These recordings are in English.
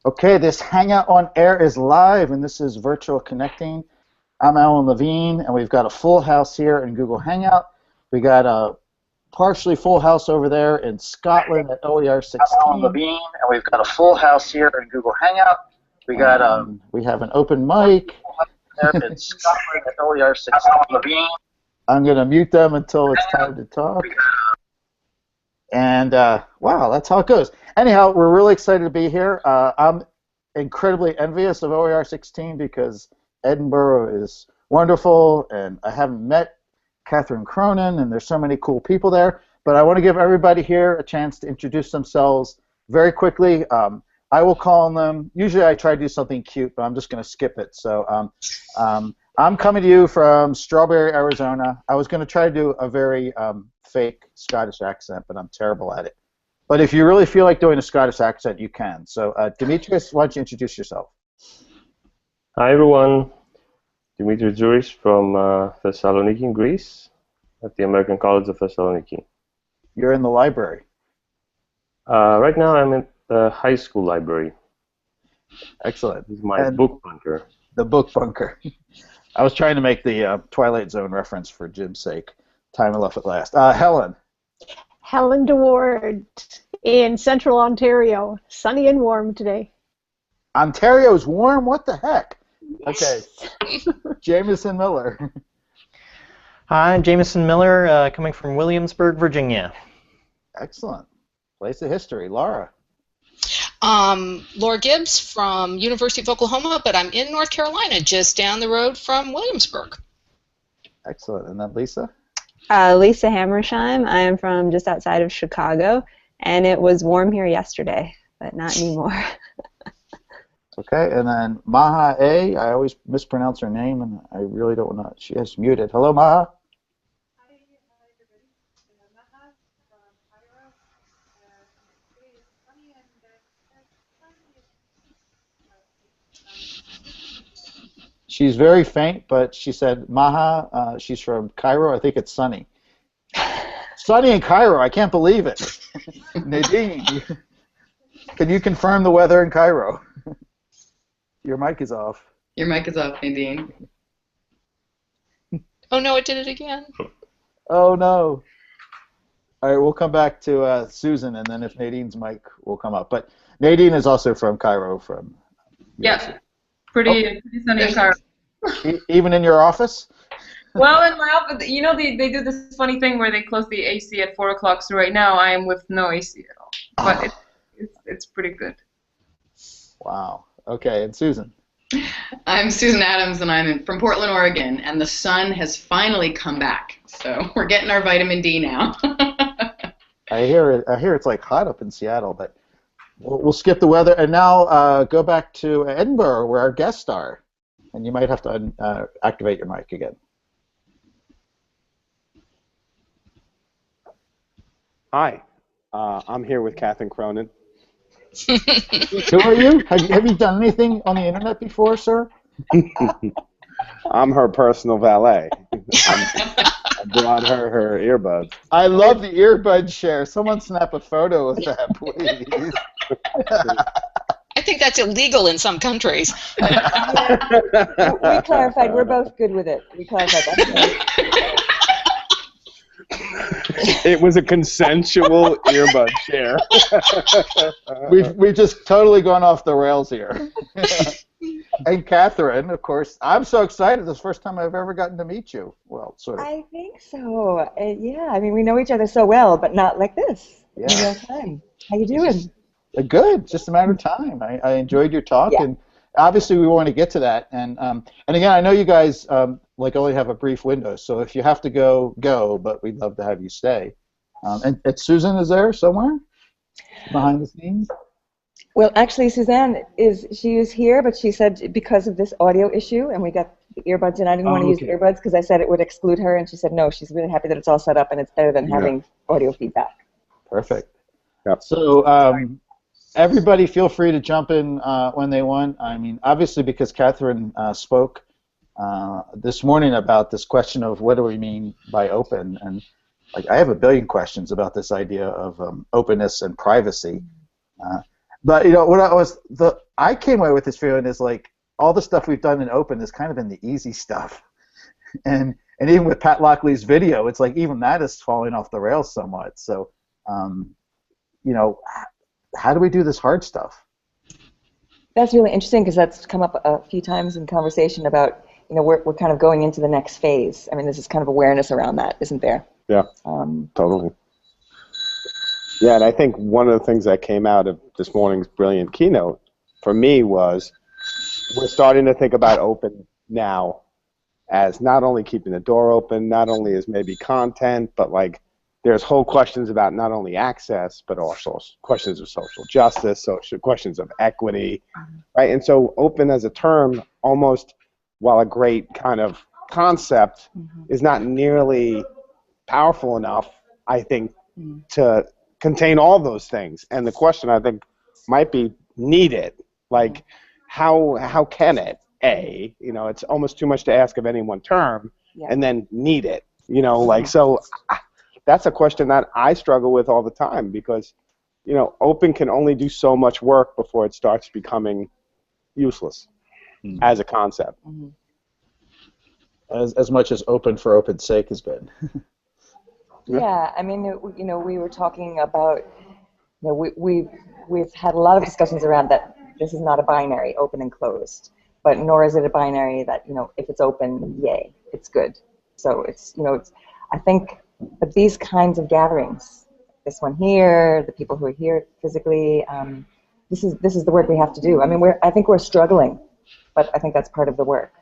Okay, this Hangout on Air is live, and this is Virtual Connecting. I'm Alan Levine, and we've got a full house here in Google Hangout. We got a partially full house over there in Scotland at OER16. I'm Alan Levine, and we've got a full house here in Google Hangout. We got we have an open mic there in Scotland at OER16. I'm going to mute them until it's time to talk. And wow, that's how it goes. Anyhow, we're really excited to be here. I'm incredibly envious of OER16 because Edinburgh is wonderful, and I haven't met Catherine Cronin, and there's so many cool people there. But I want to give everybody here a chance to introduce themselves very quickly. I will call on them. Usually I try to do something cute, but I'm just going to skip it. So I'm coming to you from Strawberry, Arizona. I was going to try to do a very fake Scottish accent, but I'm terrible at it. But if you really feel like doing a Scottish accent, you can. So Demetrius, why don't you introduce yourself? Hi everyone, Demetrius Juris from Thessaloniki, Greece, at the American College of Thessaloniki. You're in the library. Right now I'm in the high school library. Excellent. This is my book bunker. The book bunker. I was trying to make the Twilight Zone reference for Jim's sake. Time left at last. Helen. Helen DeWard in Central Ontario. Sunny and warm today. Ontario's warm? What the heck? Yes. Okay. Jameson Miller. Hi, I'm Jameson Miller, coming from Williamsburg, Virginia. Excellent. Place of history. Laura. Laura Gibbs from University of Oklahoma, but I'm in North Carolina, just down the road from Williamsburg. Excellent. And then Lisa? Lisa Hammersheim. I am from just outside of Chicago, and it was warm here yesterday, but not anymore. Okay, and then Maha A. I always mispronounce her name, and I really don't know. She is muted. Hello, Maha. Hi, everybody. Maha from Cairo. Today is sunny and She's very faint, but she said Maha. She's from Cairo. I think it's sunny. Sunny in Cairo. I can't believe it. Nadine, can you confirm the weather in Cairo? Your mic is off. Your mic is off, Nadine. Oh no, it did it again. Oh no. All right, we'll come back to Susan, and then if Nadine's mic will come up. But Nadine is also from Cairo. Yeah, pretty sunny in Cairo. Even in your office? Well, in my office, you know, they do this funny thing where they close the AC at 4 o'clock. So right now I am with no AC at all, but it's pretty good. Wow. Okay, and Susan? I'm Susan Adams, and I'm from Portland, Oregon, and the sun has finally come back. So we're getting our vitamin D now. I hear it's like hot up in Seattle, but we'll skip the weather and now go back to Edinburgh, where our guests are, and you might have to activate your mic again. Hi, I'm here with Catherine Cronin. Who are you? Have you done anything on the internet before, sir? I'm her personal valet. I brought her earbuds. I love the earbud share. Someone snap a photo of that, please. I think that's illegal in some countries. We clarified. We're both good with it. We clarified that. It was a consensual earbud share. We've just totally gone off the rails here. And Catherine, of course, I'm so excited. This is the first time I've ever gotten to meet you. Well, sort of. I think so. Yeah, I mean, we know each other so well, but not like this. Yeah. In real time. How you doing? Good. Just a matter of time. I enjoyed your talk, Yeah. and obviously we want to get to that. And again, I know you guys like only have a brief window, so if you have to go, but we'd love to have you stay. And Susan is there somewhere behind the scenes? Well, actually, Suzanne she is here, but she said because of this audio issue, and we got the earbuds, and I didn't want to use the earbuds because I said it would exclude her, and she said no, she's really happy that it's all set up, and it's better than having audio feedback. Perfect. Yep. So everybody feel free to jump in when they want. I mean, obviously because Catherine spoke this morning about this question of what do we mean by open, and like I have a billion questions about this idea of openness and privacy. But you know, I came away with this feeling is like all the stuff we've done in Open has kind of been the easy stuff, and even with Pat Lockley's video, it's like even that is falling off the rails somewhat. So, you know, how do we do this hard stuff? That's really interesting because that's come up a few times in conversation about, you know, we're kind of going into the next phase. I mean, there's this kind of awareness around that, isn't there? Yeah, totally. Yeah, and I think one of the things that came out of this morning's brilliant keynote for me was we're starting to think about Open now as not only keeping the door open, not only as maybe content, but like there's whole questions about not only access, but also questions of social justice, social questions of equity, right? And so Open as a term, almost while a great kind of concept, is not nearly powerful enough, I think, to contain all those things. And the question, I think, might be need it. Like, how can it? You know, it's almost too much to ask of any one term, and then need it. You know, like, so that's a question that I struggle with all the time because, you know, Open can only do so much work before it starts becoming useless as a concept. As much as Open for Open's sake has been. Yeah, I mean, you know, we were talking about, you know, we've had a lot of discussions around that this is not a binary, open and closed, but nor is it a binary that, you know, if it's open, yay, it's good. So it's, you know, I think that these kinds of gatherings, this one here, the people who are here physically, this is the work we have to do. I mean, I think we're struggling, but I think that's part of the work.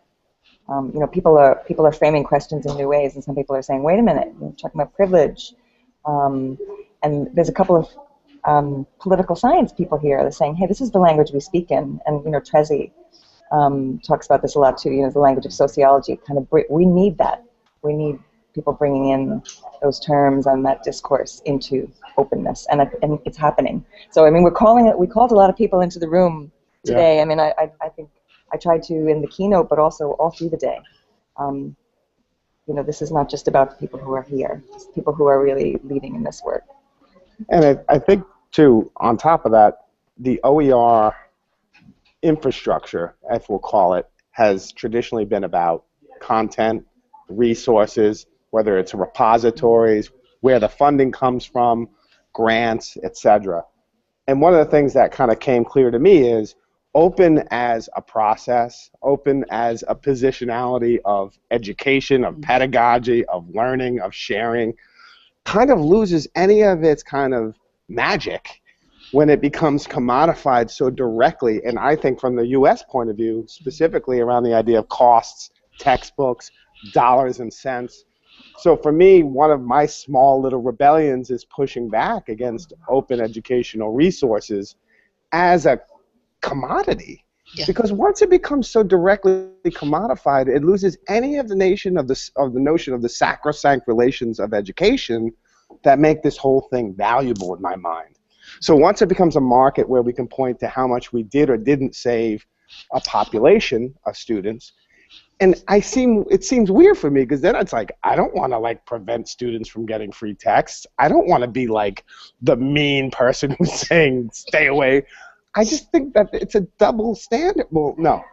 You know, people are framing questions in new ways, and some people are saying, "Wait a minute, you're talking about privilege." And there's a couple of political science people here that are saying, "Hey, this is the language we speak in." And you know, Trezi talks about this a lot too. You know, the language of sociology. Kind of, we need that. We need people bringing in those terms and that discourse into openness, and it's happening. So I mean, we called a lot of people into the room today. Yeah. I mean, I think I tried to in the keynote, but also all through the day. You know, this is not just about the people who are here. It's people who are really leading in this work. And I think, too, on top of that, the OER infrastructure, as we'll call it, has traditionally been about content, resources, whether it's repositories, where the funding comes from, grants, etc. And one of the things that kind of came clear to me is Open as a process, Open as a positionality of education, of pedagogy, of learning, of sharing, kind of loses any of its kind of magic when it becomes commodified so directly. And I think from the US point of view, specifically around the idea of costs, textbooks, dollars and cents. So for me, one of my small little rebellions is pushing back against open educational resources as a commodity. Yeah. Because once it becomes so directly commodified, it loses any of the notion of the sacrosanct relations of education that make this whole thing valuable in my mind. So once it becomes a market where we can point to how much we did or didn't save a population of students, and it seems weird for me because then it's like I don't want to like prevent students from getting free texts. I don't want to be like the mean person who's saying stay away. I just think that it's a double standard. Well, no.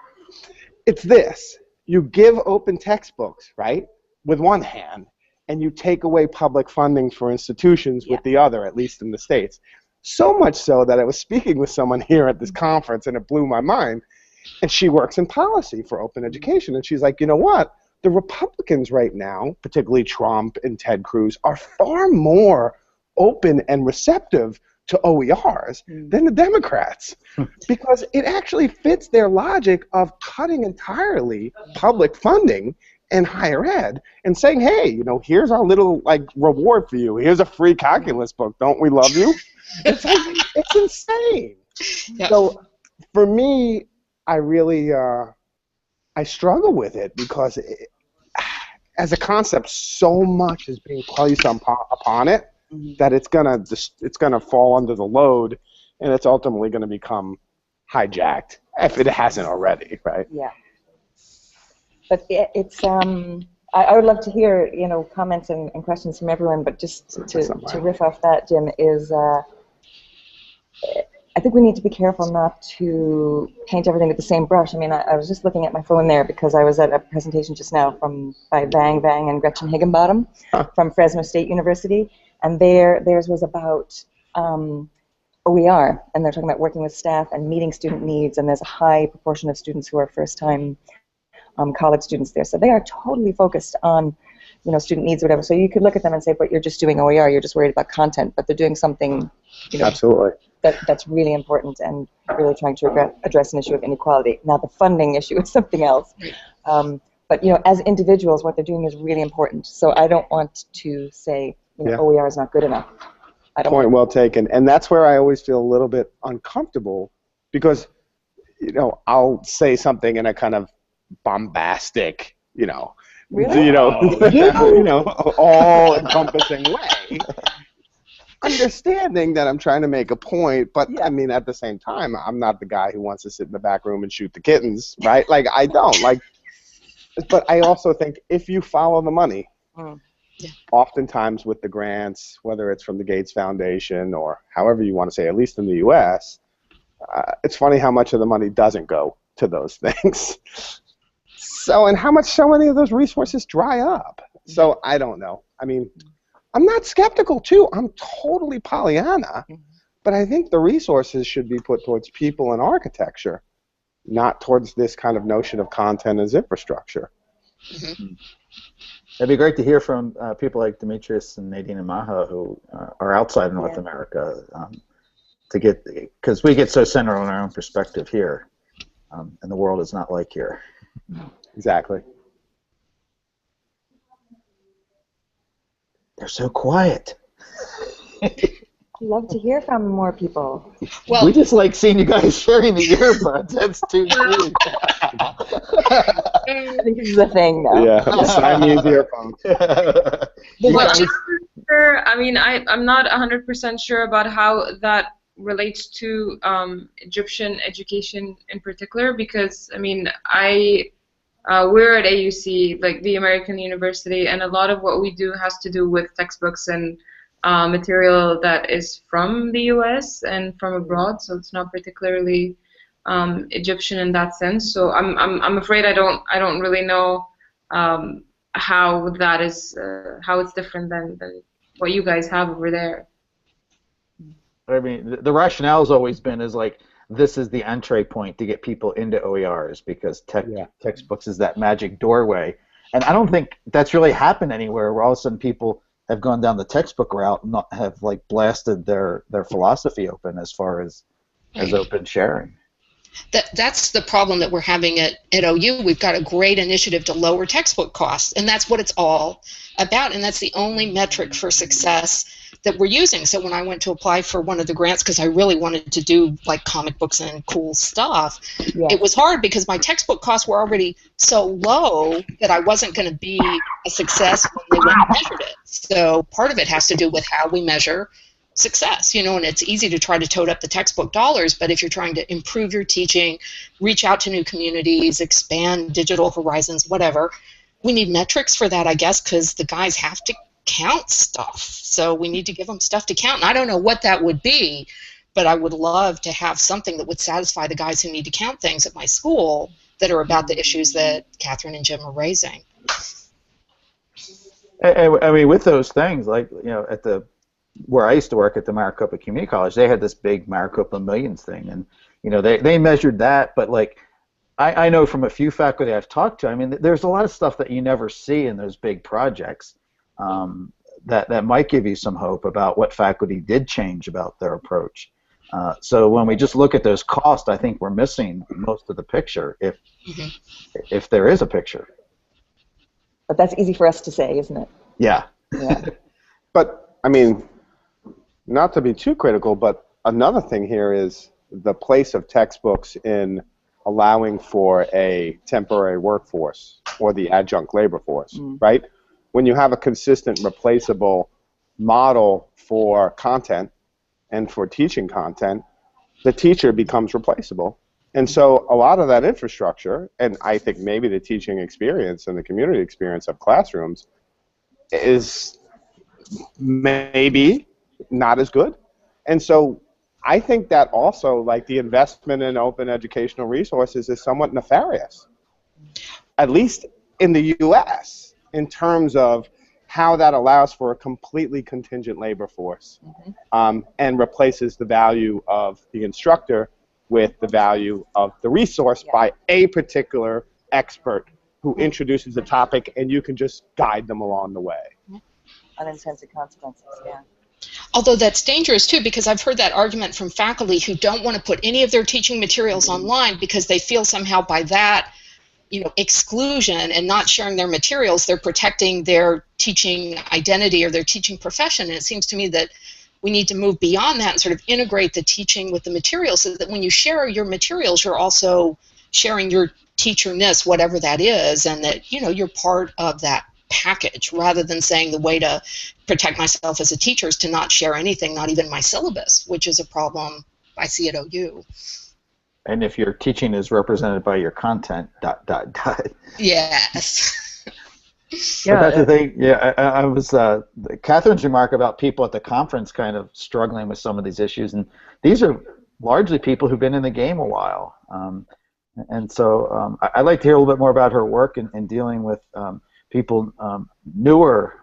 It's this. You give open textbooks, right, with one hand, and you take away public funding for institutions with the other, at least in the States. So much so that I was speaking with someone here at this conference, and it blew my mind. And she works in policy for open education. And she's like, you know what? The Republicans right now, particularly Trump and Ted Cruz, are far more open and receptive to OERs than the Democrats, because it actually fits their logic of cutting entirely public funding and higher ed and saying, hey, you know, here's our little like reward for you. Here's a free calculus book. Don't we love you? It's like, it's insane. Yep. So for me, I really I struggle with it because as a concept, so much is being placed upon it. That it's gonna fall under the load, and it's ultimately gonna become hijacked if it hasn't already, right? Yeah. But it's I would love to hear comments and questions from everyone. But just to riff off that, Jim, is I I think we need to be careful not to paint everything with the same brush. I mean, I was just looking at my phone there because I was at a presentation just now by Vang Vang and Gretchen Higginbottom from Fresno State University, and theirs was about OER, and they're talking about working with staff and meeting student needs, and there's a high proportion of students who are first-time college students there. So they are totally focused on, you know, student needs or whatever. So you could look at them and say, but you're just doing OER, you're just worried about content, but they're doing something, you know, Absolutely. that's really important and really trying to address an issue of inequality. Now the funding issue is something else. But, you know, as individuals, what they're doing is really important. So I don't want to say, you know, OER is not good enough. Point well taken. And that's where I always feel a little bit uncomfortable because, you know, I'll say something in a kind of bombastic, you know, you know, all-encompassing way, understanding that I'm trying to make a point, but I mean, at the same time, I'm not the guy who wants to sit in the back room and shoot the kittens, right? Like, I don't. Like, but I also think if you follow the money, oftentimes with the grants, whether it's from the Gates Foundation or however you want to say, at least in the U.S., it's funny how much of the money doesn't go to those things. So, and how much so many of those resources dry up. So I don't know. I mean, I'm not skeptical too. I'm totally Pollyanna, but I think the resources should be put towards people and architecture, not towards this kind of notion of content as infrastructure. It'd be great to hear from people like Demetrius and Nadine and Maha who are outside North America to get, because we get so centered on our own perspective here, and the world is not like here. Exactly. They're so quiet. Love to hear from more people. Well, we just like seeing you guys sharing the earbuds. That's too cool. I think this is a thing now. Yeah, Siamese earphones. I mean, I'm not 100% sure about how that relates to Egyptian education in particular, because I mean, we're at AUC, like the American University, and a lot of what we do has to do with textbooks and material that is from the U.S. and from abroad, so it's not particularly Egyptian in that sense. So I'm afraid I don't really know how that is how it's different than what you guys have over there. I mean, the rationale has always been is like, this is the entree point to get people into OERs because textbooks is that magic doorway. And I don't think that's really happened anywhere where all of a sudden people have gone down the textbook route and not have like blasted their philosophy open as far as open sharing. That's the problem that we're having at OU. We've got a great initiative to lower textbook costs, and that's what it's all about, and that's the only metric for success that we're using. So when I went to apply for one of the grants, because I really wanted to do like comic books and cool stuff, it was hard because my textbook costs were already so low that I wasn't going to be a success when they went and measured it. So part of it has to do with how we measure success, you know, and it's easy to try to tote up the textbook dollars, but if you're trying to improve your teaching, reach out to new communities, expand digital horizons, whatever, we need metrics for that, I guess, because the guys have to count stuff. So we need to give them stuff to count. And I don't know what that would be, but I would love to have something that would satisfy the guys who need to count things at my school that are about the issues that Catherine and Jim are raising. I mean, with those things, like, you know, at where I used to work at the Maricopa Community College, they had this big Maricopa Millions thing, and you know they measured that. But like, I know from a few faculty I've talked to, I mean, there's a lot of stuff that you never see in those big projects that might give you some hope about what faculty did change about their approach. So when we just look at those costs, I think we're missing most of the picture, if there is a picture. But that's easy for us to say, isn't it? Yeah. But I mean, not to be too critical, but another thing here is the place of textbooks in allowing for a temporary workforce or the adjunct labor force, right? When you have a consistent, replaceable model for content and for teaching content, the teacher becomes replaceable. And so a lot of that infrastructure, and I think maybe the teaching experience and the community experience of classrooms is maybe not as good. And so I think that also, like, the investment in open educational resources is somewhat nefarious, at least in the U.S., in terms of how that allows for a completely contingent labor force and replaces the value of the instructor with the value of the resource by a particular expert who introduces a topic, and you can just guide them along the way. Unintended consequences, yeah. Although that's dangerous too, because I've heard that argument from faculty who don't want to put any of their teaching materials online because they feel somehow by that, exclusion and not sharing their materials, they're protecting their teaching identity or their teaching profession. And it seems to me that we need to move beyond that and sort of integrate the teaching with the materials so that when you share your materials, you're also sharing your teacherness, whatever that is, and that, you're part of that package, rather than saying the way to protect myself as a teacher is to not share anything, not even my syllabus, which is a problem I see at OU. And if your teaching is represented by your content, ... Yes. Yeah, that's the thing. Yeah, I was Catherine's remark about people at the conference kind of struggling with some of these issues, and these are largely people who've been in the game a while, and so I'd like to hear a little bit more about her work in dealing with people newer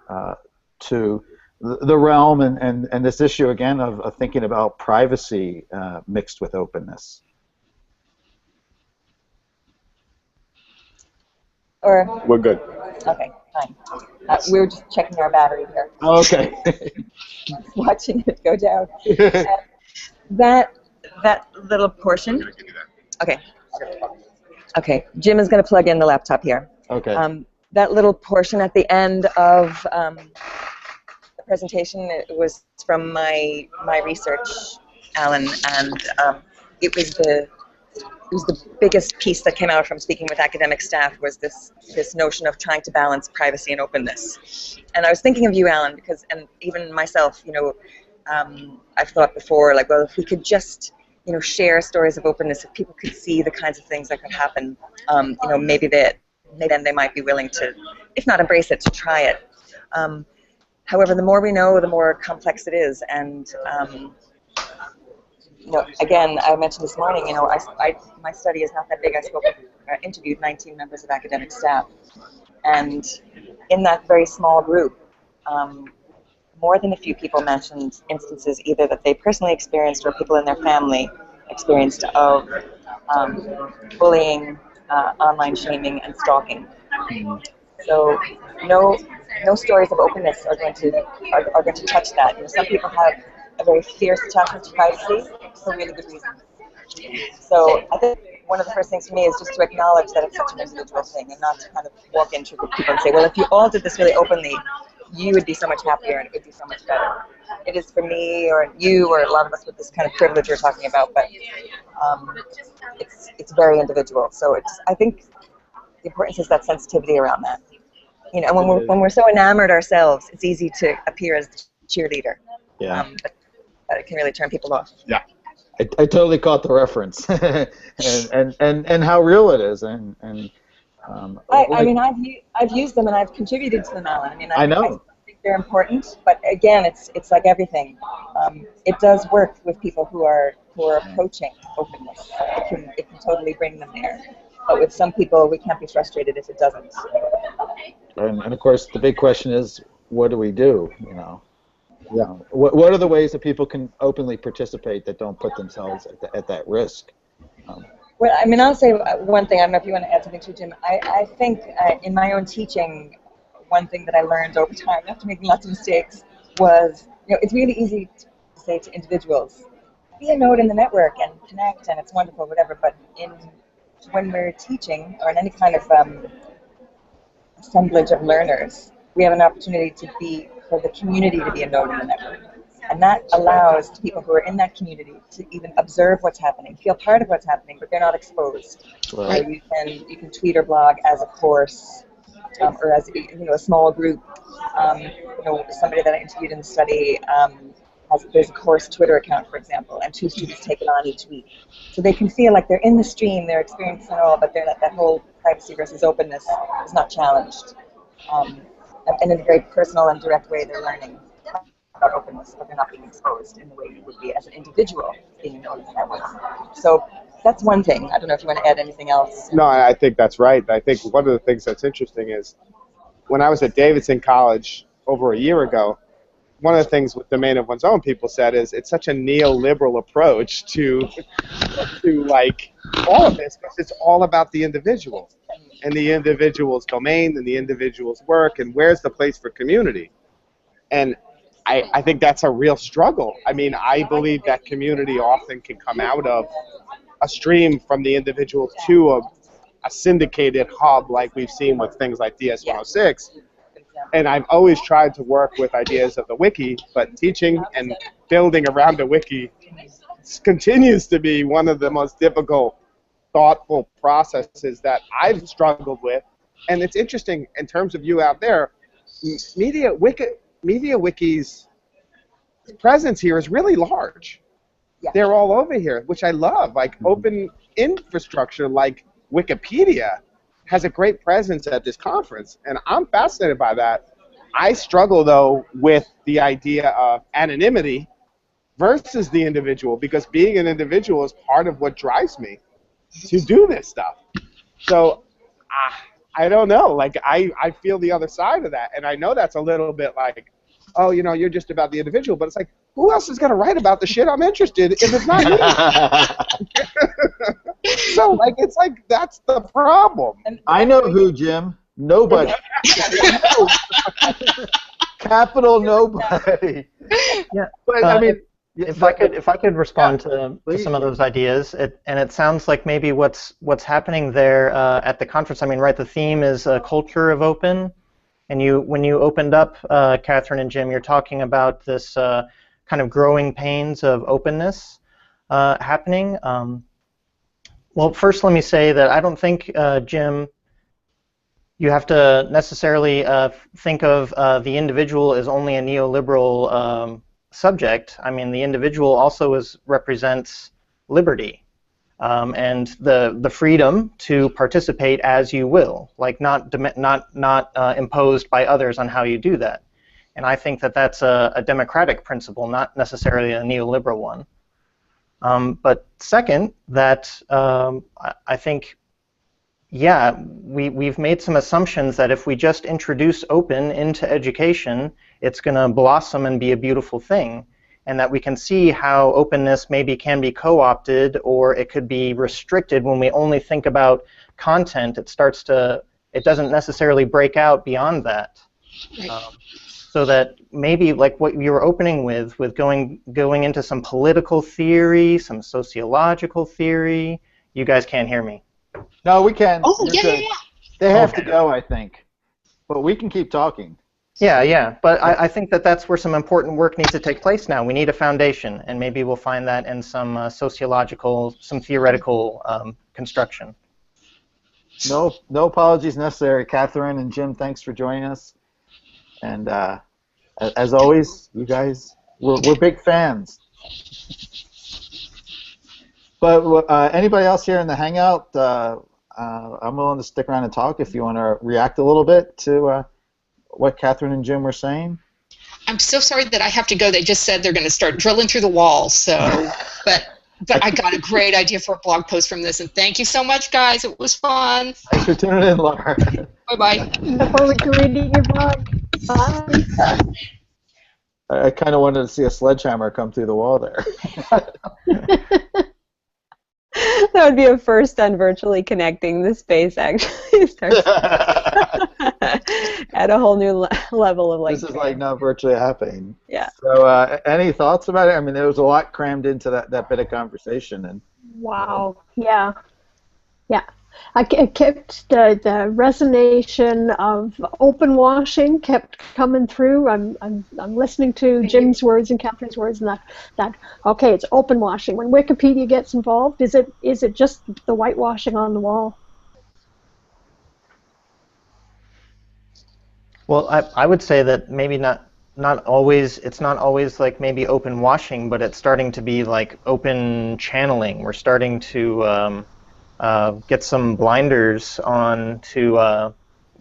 to the realm and this issue again of thinking about privacy mixed with openness. Or We're good. okay, fine. We were just checking our battery here. Okay. Watching it go down. That little portion. Okay. Okay. Jim is going to plug in the laptop here. Okay. That little portion at the end of the presentation, it was from my research, Alan, and it was the biggest piece that came out from speaking with academic staff was this notion of trying to balance privacy and openness. And I was thinking of you, Alan, because, and even myself, I've thought before, like, well, if we could just, share stories of openness, if people could see the kinds of things that could happen, maybe then they might be willing to, if not embrace it, to try it. However, the more we know, the more complex it is, and again, I mentioned this morning, my study is not that big. I interviewed 19 members of academic staff, and in that very small group, more than a few people mentioned instances either that they personally experienced or people in their family experienced of bullying, online shaming, and stalking. So no stories of openness are going to touch that. Some people have a very fierce attachment to privacy for really good reasons. So I think one of the first things for me is just to acknowledge that it's such an individual thing and not to kind of walk into a group of people and say, well, if you all did this really openly, you would be so much happier and it would be so much better. It is for me or you or a lot of us with this kind of privilege we're talking about, but it's very individual. So I think the importance is that sensitivity around that. And when we're so enamored ourselves, it's easy to appear as the cheerleader. Yeah. But it can really turn people off. Yeah. I totally caught the reference, and how real it is, and I mean, I've used them and I've contributed to them, Alan. I know. I think they're important, but again, it's like everything. It does work with people who are approaching openness. It can totally bring them there. But with some people, we can't be frustrated if it doesn't. And of course, the big question is, what do we do? Yeah. What are the ways that people can openly participate that don't put themselves at that risk? Well, I mean, I'll say one thing. I don't know if you want to add something to Jim. I think in my own teaching, one thing that I learned over time, after making lots of mistakes, was it's really easy to say to individuals, be a node in the network and connect, and it's wonderful, whatever. But when we're teaching or in any kind of assemblage of learners, we have an opportunity for the community to be a node in the network. And that allows people who are in that community to even observe what's happening, feel part of what's happening, but they're not exposed. Right. So you can tweet or blog as a course, or as a small group. Somebody that I interviewed in the study there's a course Twitter account, for example, and 2 students take it on each week. So they can feel like they're in the stream, they're experiencing it all, but that whole privacy versus openness is not challenged. And in a very personal and direct way, they're learning. about openness, but they're not being exposed in the way you would be as an individual being an open network. So that's one thing. I don't know if you want to add anything else. No, I think that's right. I think one of the things that's interesting is when I was at Davidson College over a year ago, one of the things with domain of one's own people said is it's such a neoliberal approach to like all of this, because it's all about the individual and the individual's domain and the individual's work and where's the place for community. And I think that's a real struggle. I mean, I believe that community often can come out of a stream from the individual to a syndicated hub like we've seen with things like DS106. And I've always tried to work with ideas of the wiki, but teaching and building around the wiki continues to be one of the most difficult, thoughtful processes that I've struggled with. And it's interesting in terms of you out there, MediaWiki's presence here is really large. Yeah. They're all over here, which I love. Like open infrastructure like Wikipedia has a great presence at this conference, and I'm fascinated by that. I struggle, though, with the idea of anonymity versus the individual, because being an individual is part of what drives me to do this stuff. So I don't know. Like, I feel the other side of that, and I know that's a little bit like, oh, you know, you're just about the individual, but it's like, who else is going to write about the shit I'm interested in if it's not me? So, like, it's like, that's the problem. I know who, Jim. Nobody. Capital nobody. Yeah. But, I mean, if I could respond to some of those ideas, and it sounds like maybe what's happening there at the conference. I mean, right? The theme is a culture of open, and when you opened up, Catherine and Jim, you're talking about this kind of growing pains of openness happening. Well, first, let me say that I don't think, Jim, you have to necessarily think of the individual as only a neoliberal subject. I mean, the individual also represents liberty and the freedom to participate as you will, like not imposed by others on how you do that. And I think that that's a democratic principle, not necessarily a neoliberal one. But second, that I think, yeah, we've made some assumptions that if we just introduce open into education, it's going to blossom and be a beautiful thing, and that we can see how openness maybe can be co-opted or it could be restricted when we only think about content. It doesn't necessarily break out beyond that. So that maybe like what you were opening with going into some political theory, some sociological theory. You guys can't hear me. No, we can. Oh, yeah. They have to go, I think. But we can keep talking. Yeah. But I think that that's where some important work needs to take place now. We need a foundation, and maybe we'll find that in some sociological, some theoretical construction. No apologies necessary, Catherine and Jim. Thanks for joining us. And as always, you guys, we're big fans. But anybody else here in the Hangout, I'm willing to stick around and talk if you want to react a little bit to what Catherine and Jim were saying. I'm so sorry that I have to go. They just said they're going to start drilling through the wall. So, but I got a great idea for a blog post from this, and thank you so much, guys. It was fun. Thanks for tuning in, Laura. Bye-bye. Look forward to reading your blog. Bye. I kind of wanted to see a sledgehammer come through the wall there. That would be a first on virtually connecting the space, actually. At a whole new level of like. This is like not virtually happening. Yeah. So, any thoughts about it? I mean, there was a lot crammed into that bit of conversation, and. Wow. Yeah. I kept the resonation of open washing kept coming through. I'm listening to Jim's words and Catherine's words, and that okay, it's open washing. When Wikipedia gets involved, is it just the whitewashing on the wall? Well, I would say that maybe not always. It's not always like maybe open washing, but it's starting to be like open channeling. We're starting to get some blinders on to,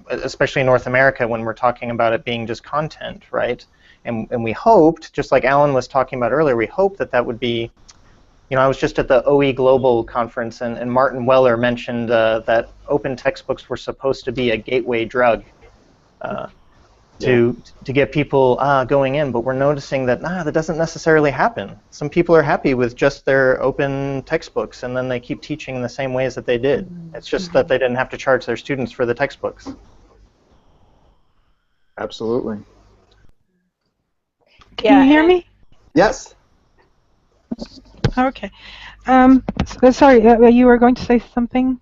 especially in North America, when we're talking about it being just content, right? And we hoped, just like Alan was talking about earlier, we hoped that that would be, I was just at the OE Global conference, and Martin Weller mentioned that open textbooks were supposed to be a gateway drug to get people going in, but we're noticing that that doesn't necessarily happen. Some people are happy with just their open textbooks, and then they keep teaching in the same ways that they did. It's just that they didn't have to charge their students for the textbooks. Absolutely. Can you hear me? Yes. Okay. Sorry, you were going to say something?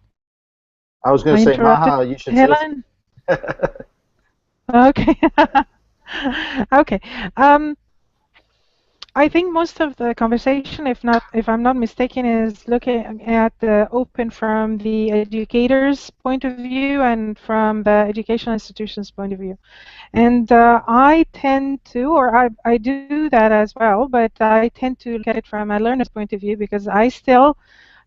I was going to say, Maha, you should Helen? say. Okay. Okay. I think most of the conversation, if I'm not mistaken, is looking at the open from the educator's point of view and from the educational institution's point of view. And I tend to, or I do that as well, but I tend to look at it from a learner's point of view because I still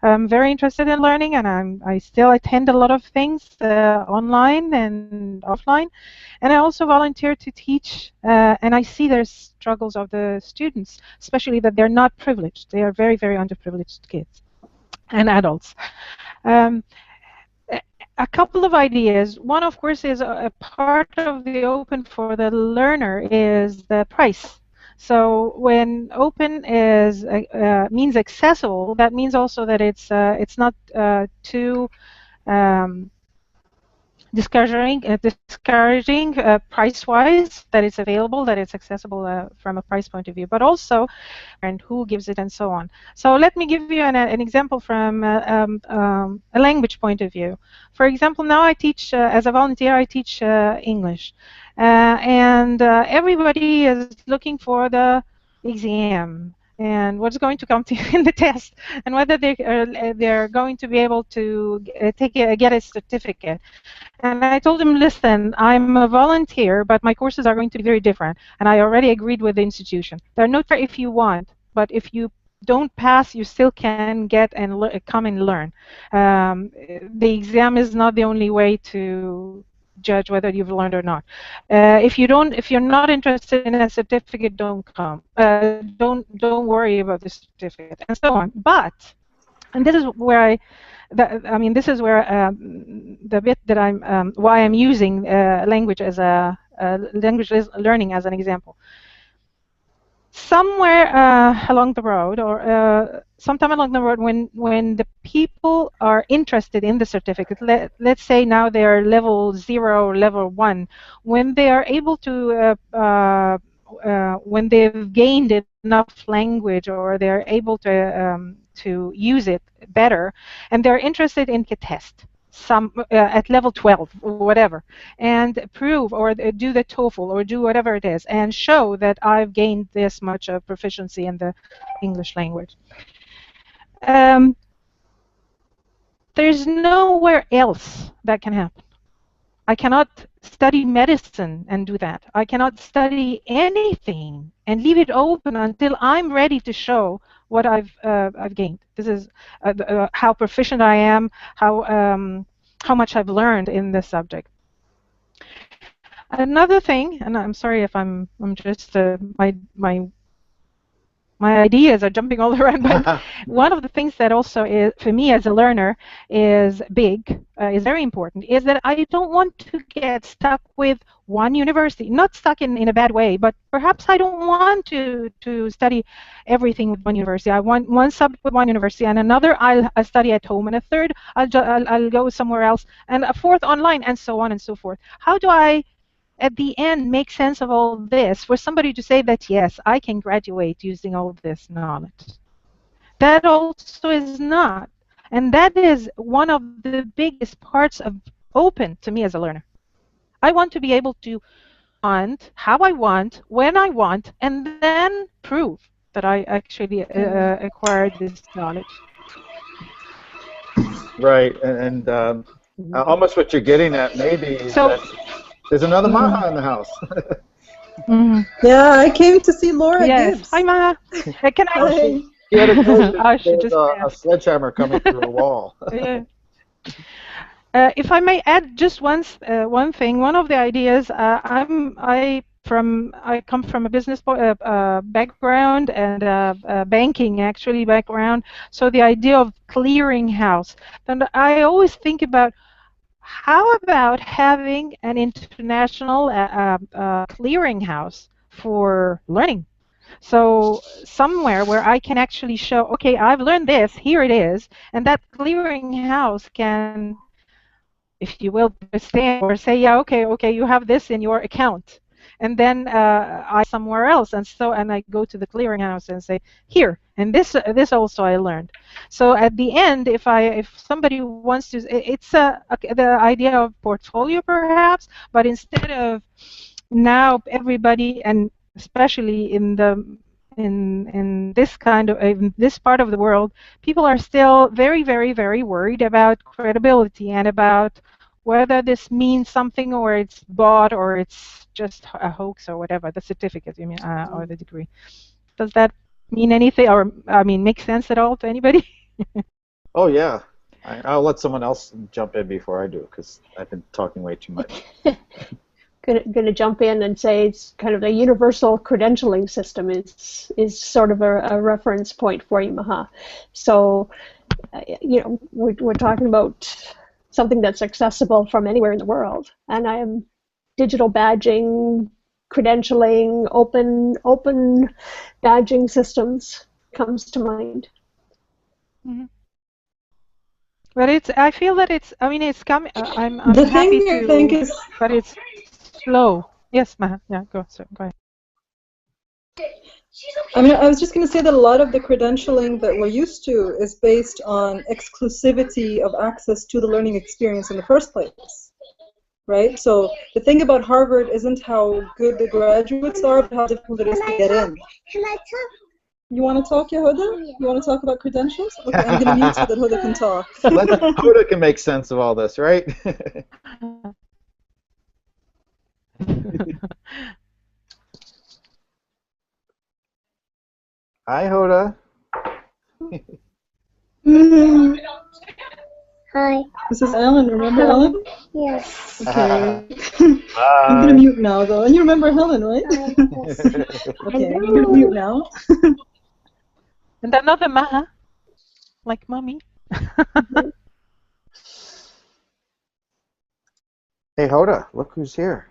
am very interested in learning, and I still attend a lot of things online and offline. And I also volunteer to teach, and I see there's struggles of the students, especially that they're not privileged. They are very, very underprivileged kids and adults. A couple of ideas. One, of course, is a part of the open for the learner is the price. So when open is means accessible, that means also that it's not too discouraging price-wise, that it's available, that it's accessible from a price point of view, but also and who gives it and so on. So let me give you an example from a language point of view. For example, now I teach, as a volunteer, I teach English. And everybody is looking for the exam and what's going to come to in the test, and whether they're going to be able to get a certificate. And I told him, listen, I'm a volunteer, but my courses are going to be very different. And I already agreed with the institution. They're not fair if you want, but if you don't pass, you still can get and come and learn. The exam is not the only way to judge whether you've learned or not. If you're not interested in a certificate, don't come. Don't worry about the certificate, and so on. But, and this is where this is where the bit that why I'm using language as language learning as an example. Somewhere along the road, or sometime along the road, when the people are interested in the certificate, let's say now they are level 0 or level 1, when they are able to, when they've gained enough language, or they're able to use it better, and they're interested in a test, at level 12 or whatever, and prove or do the TOEFL or do whatever it is and show that I've gained this much of proficiency in the English language. There's nowhere else that can happen. I cannot study medicine and do that. I cannot study anything and leave it open until I'm ready to show what I've gained. This is how proficient I am, how much I've learned in this subject. Another thing, and I'm sorry if I'm just my ideas are jumping all around, but one of the things that also is, for me as a learner, is very important, is that I don't want to get stuck with one university. Not stuck in a bad way, but perhaps I don't want to study everything with one university. I want one subject with one university, and another I'll study at home, and a third I'll go somewhere else, and a fourth online, and so on and so forth. How do I, at the end, make sense of all this for somebody to say that, yes, I can graduate using all of this knowledge? That also is not. And that is one of the biggest parts of open to me as a learner. I want to be able to want how I want, when I want, and then prove that I actually acquired this knowledge. Right, and almost what you're getting at maybe is that there's another Maha in the house. Yeah, I came to see Laura Gibbs. Hi, Maha. Can I? She had a sledgehammer coming through a wall. Yeah. If I may add just one thing, one of the ideas, I I come from a business background and banking actually background. So the idea of clearinghouse. Then I always think about how about having an international clearinghouse for learning. So somewhere where I can actually show, okay, I've learned this, here it is, and that clearinghouse can, if you will, stand or say, yeah, okay, you have this in your account, and then I somewhere else, and I go to the clearinghouse and say, here, and this also I learned. So at the end, if somebody wants to, it's the idea of portfolio perhaps, but instead of now everybody, and especially in this in this part of the world, people are still very, very, very worried about credibility and about whether this means something or it's bought or it's just a hoax or whatever, the certificate, you mean, or the degree. Does that mean anything, or I mean, make sense at all to anybody? Oh yeah. I'll let someone else jump in before I do, because I've been talking way too much. Going to jump in and say it's kind of a universal credentialing system is sort of a reference point for you, Maha. So, you know, we're talking about something that's accessible from anywhere in the world, and I am digital badging, credentialing, open badging systems comes to mind. Mm-hmm. But I feel that it's, I mean, it's coming. I'm The happy thing I to, think is, but it's slow. Yes, Maha. Yeah, go ahead. I mean, I was just going to say that a lot of the credentialing that we're used to is based on exclusivity of access to the learning experience in the first place, right? So the thing about Harvard isn't how good the graduates are, but how difficult it is to get in. Can I talk? You want to talk, Yehuda? You want to talk about credentials? Okay, I'm going to mute so that Huda can talk. Huda can make sense of all this, right? Hi, Hoda. Hi. This is Ellen. Remember Ellen? Yes. Okay. I'm going to mute now, though. And you remember Helen, right? Yes. Okay, I'm going to mute now. And another Maha, like mommy. Hey, Hoda, look who's here.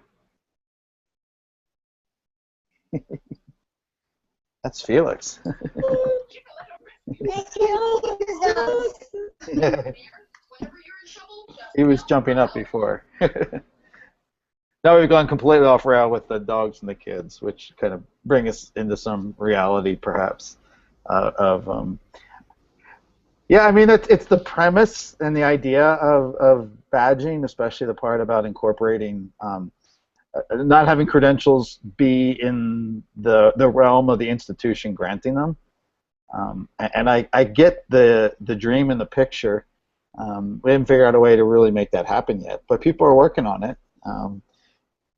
That's Felix. He was jumping up before. Now we've gone completely off rail with the dogs and the kids, which kind of bring us into some reality, perhaps, yeah, I mean, it's the premise and the idea of badging, especially the part about incorporating, not having credentials be in the realm of the institution granting them. And I get the dream and the picture. We haven't figured out a way to really make that happen yet, but people are working on it.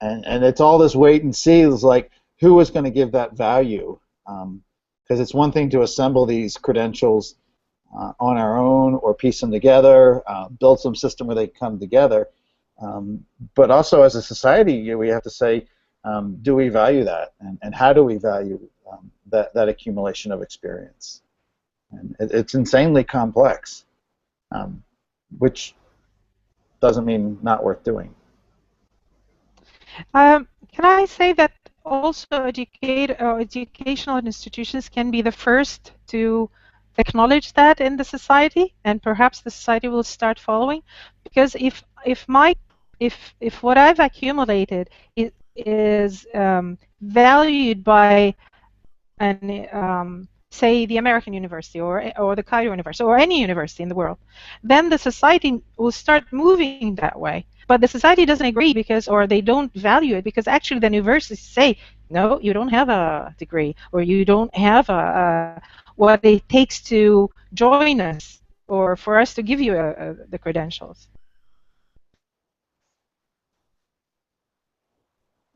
And it's all this wait and see. It's like, who is going to give that value? Because it's one thing to assemble these credentials on our own or piece them together, build some system where they come together. But also as a society, we have to say, do we value that? And how do we value that accumulation of experience? And it's insanely complex, which doesn't mean not worth doing. Can I say that also educational institutions can be the first to acknowledge that in the society, and perhaps the society will start following? Because if what I've accumulated is valued by say the American university or the Cairo University or any university in the world, then the society will start moving that way. But the society doesn't agree or they don't value it, because actually the universities say, no, you don't have a degree, or you don't have what it takes to join us or for us to give you the credentials.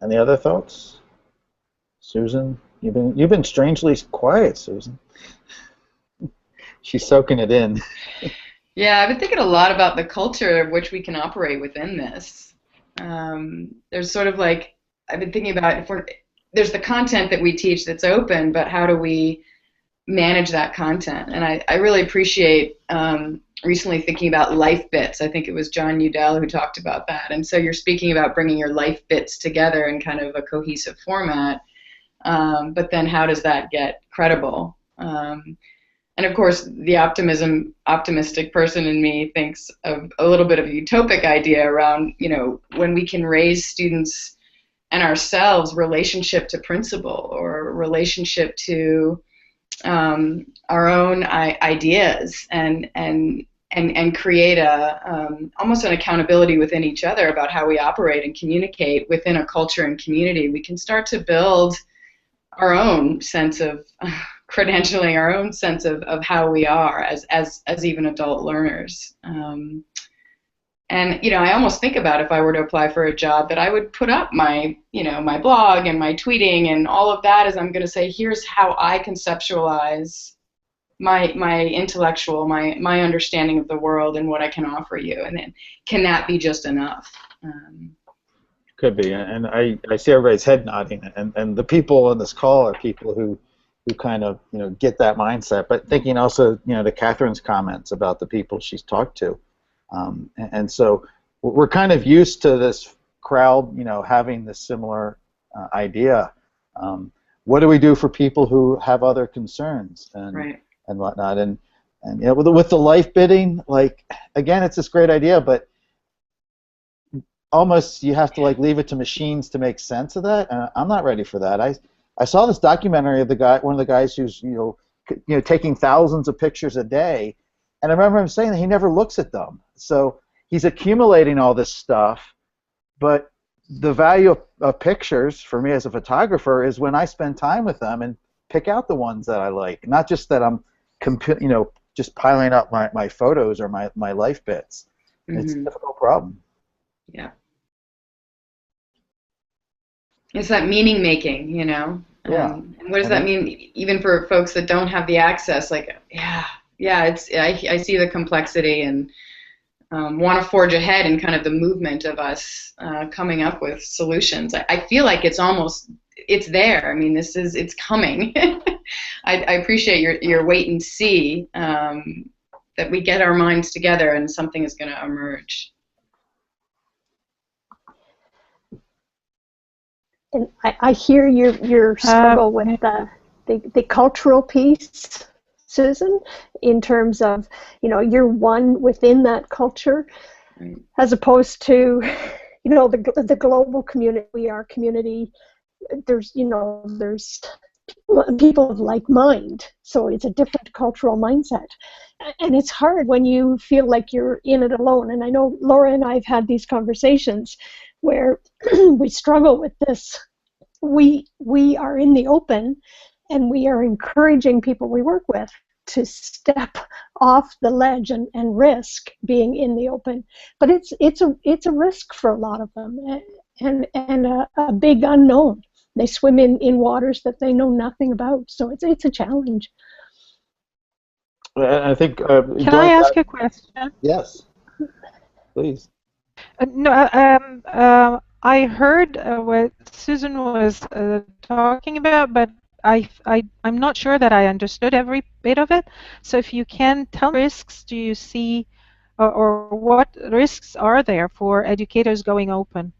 Any other thoughts? Susan, you've been strangely quiet, Susan. She's soaking it in. Yeah, I've been thinking a lot about the culture of which we can operate within this. There's sort of like I've been thinking about there's the content that we teach that's open, but how do we manage that content? And I really appreciate recently thinking about life bits. I think it was John Udell who talked about that. And so you're speaking about bringing your life bits together in kind of a cohesive format, but then how does that get credible? And of course, the optimistic person in me thinks of a little bit of a utopic idea around, when we can raise students and ourselves relationship to principle or relationship to our own ideas and create almost an accountability within each other about how we operate and communicate within a culture and community. We can start to build our own sense of credentialing, our own sense of how we are as even adult learners. And I almost think about if I were to apply for a job that I would put up my my blog and my tweeting and all of that as I'm going to say, here's how I conceptualize my intellectual, my understanding of the world and what I can offer you. And then can that be just enough? Could be, and I see everybody's head nodding, and the people on this call are people who kind of get that mindset. But thinking also to Catherine's comments about the people she's talked to, and so we're kind of used to this crowd having this similar idea. What do we do for people who have other concerns and whatnot? And with the life bidding, like again, it's this great idea, but almost you have to leave it to machines to make sense of that. I'm not ready for that. I saw this documentary of one of the guys who's taking thousands of pictures a day, and I remember him saying that he never looks at them. So he's accumulating all this stuff, but the value of pictures for me as a photographer is when I spend time with them and pick out the ones that I like, not just that I'm just piling up my photos or my life bits. Mm-hmm. It's a difficult problem. Yeah. It's that meaning making, Yeah. And what does that mean, even for folks that don't have the access? I see the complexity and want to forge ahead in kind of the movement of us coming up with solutions. I feel like it's there. I mean, it's coming. I appreciate your wait and see that we get our minds together and something is going to emerge. And I hear your struggle with the cultural piece, Susan, in terms of you're one within that culture, as opposed to the global community. We are community. There's people of like mind, so it's a different cultural mindset, and it's hard when you feel like you're in it alone. And I know Laura and I have had these conversations where we struggle with this. We are in the open, and we are encouraging people we work with to step off the ledge and risk being in the open. But it's a risk for a lot of them, and a big unknown. They swim in waters that they know nothing about, so it's a challenge. I think. Can I ask a question? Yes, please. I heard what Susan was talking about, but I'm not sure that I understood every bit of it. So if you can tell me, risks do you see, or what risks are there for educators going open?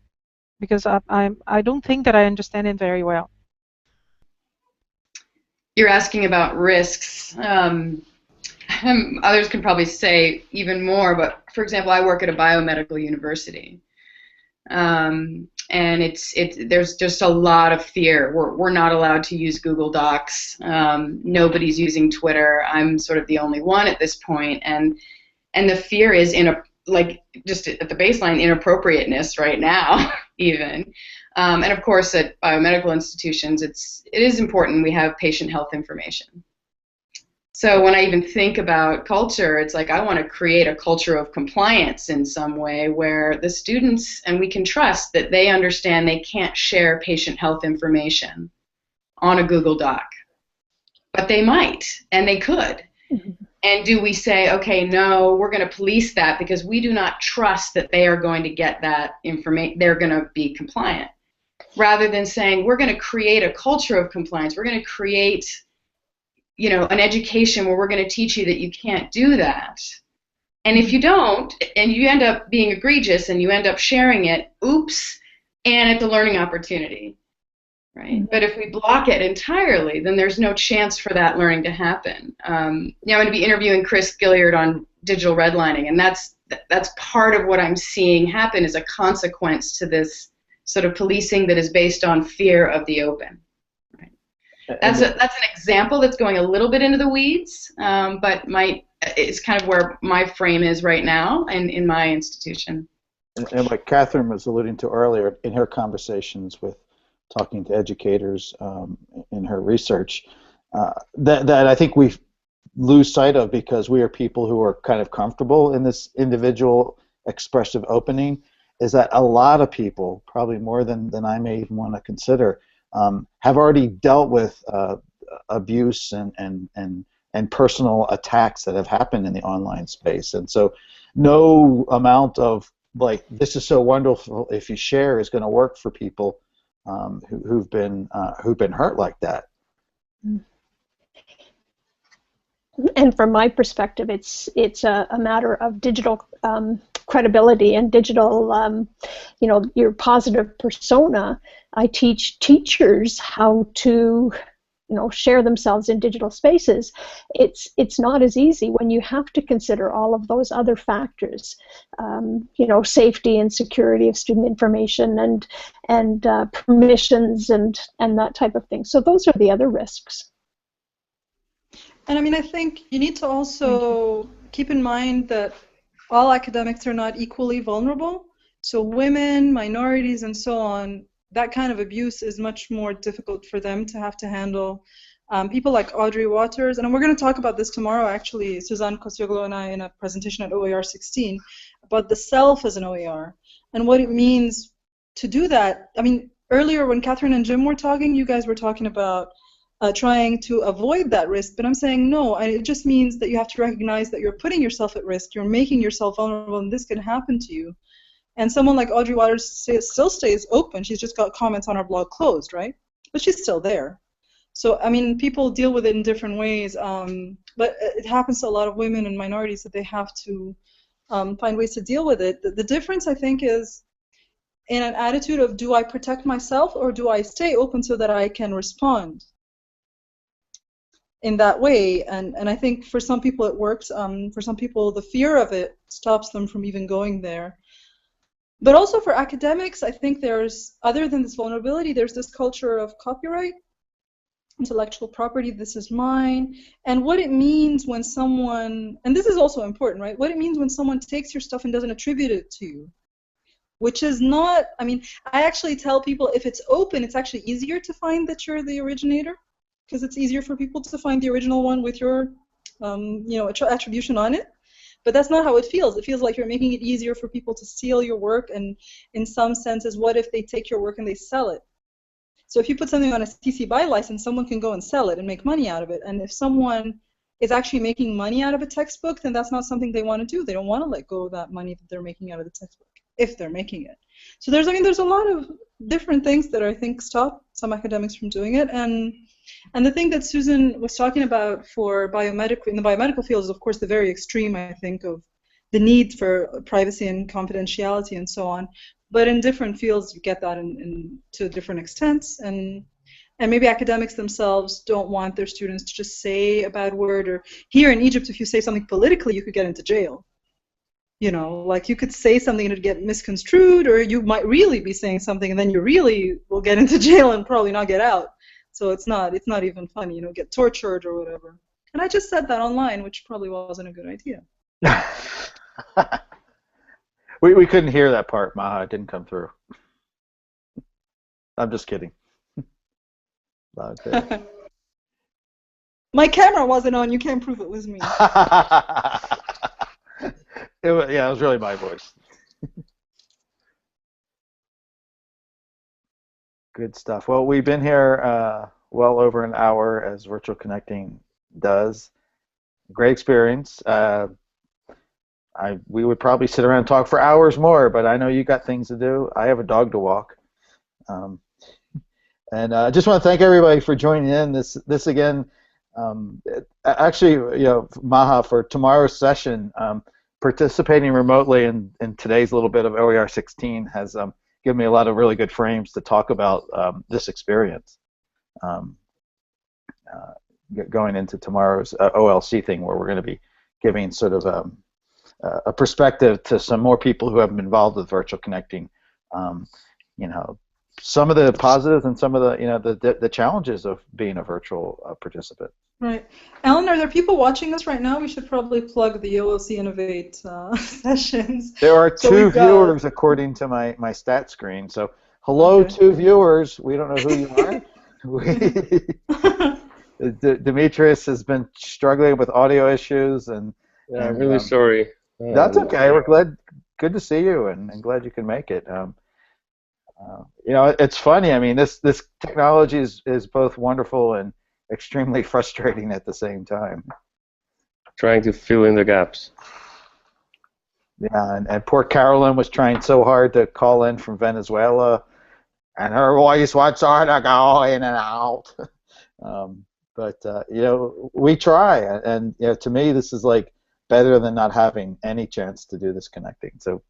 Because I don't think that I understand it very well. You're asking about risks. Others can probably say even more, but for example, I work at a biomedical university. And there's just a lot of fear. We're not allowed to use Google Docs. Nobody's using Twitter. I'm sort of the only one at this point, and the fear is just at the baseline inappropriateness right now even. And of course at biomedical institutions it is important we have patient health information. So when I even think about culture, it's like I want to create a culture of compliance in some way where the students, and we can trust that they understand they can't share patient health information on a Google Doc. But they might, and they could. Mm-hmm. And do we say, okay, no, we're going to police that because we do not trust that they are going to get that information, they're going to be compliant. rather than saying we're going to create a culture of compliance. We're going to create, an education where we're going to teach you that you can't do that. And if you don't, and you end up being egregious and you end up sharing it, oops, and it's a learning opportunity, right? But if we block it entirely, then there's no chance for that learning to happen. I'm going to be interviewing Chris Gilliard on digital redlining, and that's part of what I'm seeing happen as a consequence to this sort of policing that is based on fear of the open. Right? That's an example that's going a little bit into the weeds, but it's kind of where my frame is right now in my institution. And what Catherine was alluding to earlier in her conversations with talking to educators in her research, that I think we lose sight of because we are people who are kind of comfortable in this individual expressive opening, is that a lot of people, probably more than I may even want to consider, have already dealt with abuse and personal attacks that have happened in the online space. And so no amount of, like, this is so wonderful if you share is going to work for people who've been hurt like that. And from my perspective, it's a matter of digital credibility and digital, your positive persona. I teach teachers how to, share themselves in digital spaces. It's not as easy when you have to consider all of those other factors, safety and security of student information and permissions and that type of thing. So those are the other risks. And I mean, I think you need to also keep in mind that all academics are not equally vulnerable. So women, minorities, and so on, that kind of abuse is much more difficult for them to have to handle. People like Audrey Waters, and we're going to talk about this tomorrow, actually, Suzanne Koscioglu and I, in a presentation at OER16, about the self as an OER and what it means to do that. I mean, earlier when Catherine and Jim were talking, you guys were talking about trying to avoid that risk, but I'm saying no, and it just means that you have to recognize that you're putting yourself at risk, you're making yourself vulnerable, and this can happen to you. And someone like Audrey Waters still stays open. She's just got comments on her blog closed, right? But she's still there. So, I mean, people deal with it in different ways, but it happens to a lot of women and minorities that they have to find ways to deal with it. The difference, I think, is in an attitude of, do I protect myself or do I stay open so that I can respond in that way? And I think for some people it works. For some people, the fear of it stops them from even going there. But also for academics, I think there's, other than this vulnerability, there's this culture of copyright, intellectual property, this is mine, and what it means when someone, and this is also important, right? What it means when someone takes your stuff and doesn't attribute it to you, which is not, I mean, I actually tell people if it's open, it's actually easier to find that you're the originator, because it's easier for people to find the original one with your, attribution on it. But that's not how it feels. It feels like you're making it easier for people to steal your work, and in some senses, what if they take your work and they sell it? So if you put something on a CC BY license, someone can go and sell it and make money out of it. And if someone is actually making money out of a textbook, then that's not something they want to do. They don't want to let go of that money that they're making out of the textbook, if they're making it. So there's a lot of different things that I think stop some academics from doing it. And the thing that Susan was talking about for biomedical, in the biomedical field, is of course the very extreme, I think, of the need for privacy and confidentiality and so on. But in different fields, you get that to different extents, and maybe academics themselves don't want their students to just say a bad word. Or here in Egypt, if you say something politically, you could get into jail. Like you could say something and it'd get misconstrued, or you might really be saying something and then you really will get into jail and probably not get out. So it's not even funny, get tortured or whatever. And I just said that online, which probably wasn't a good idea. We couldn't hear that part, Maha. It didn't come through. I'm just kidding. My camera wasn't on. You can't prove it was me. It was really my voice. Good stuff. Well, we've been here well over an hour, as Virtual Connecting does. Great experience. We would probably sit around and talk for hours more, but I know you got things to do. I have a dog to walk. And I just want to thank everybody for joining in. This again, actually, Maha, for tomorrow's session, participating remotely in today's little bit of OER16 has given me a lot of really good frames to talk about this experience going into tomorrow's OLC thing, where we're going to be giving sort of a perspective to some more people who have been involved with virtual connecting. Some of the positives and some of the challenges of being a virtual participant. Right. Alan, are there people watching us right now? We should probably plug the OLC Innovate sessions. There are two viewers according to my stat screen. So hello, okay. 2 viewers. We don't know who you are. Demetrius has been struggling with audio issues, and I'm really sorry. That's okay. We're good to see you, and glad you can make it. It's funny. I mean, this technology is both wonderful and extremely frustrating at the same time. Trying to fill in the gaps. Yeah, and poor Carolyn was trying so hard to call in from Venezuela, and her voice was sort of going in and out. But we try, and to me, this is like better than not having any chance to do this connecting. So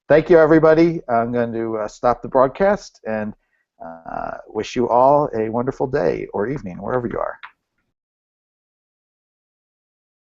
thank you, everybody. I'm going to stop the broadcast and wish you all a wonderful day or evening, wherever you are.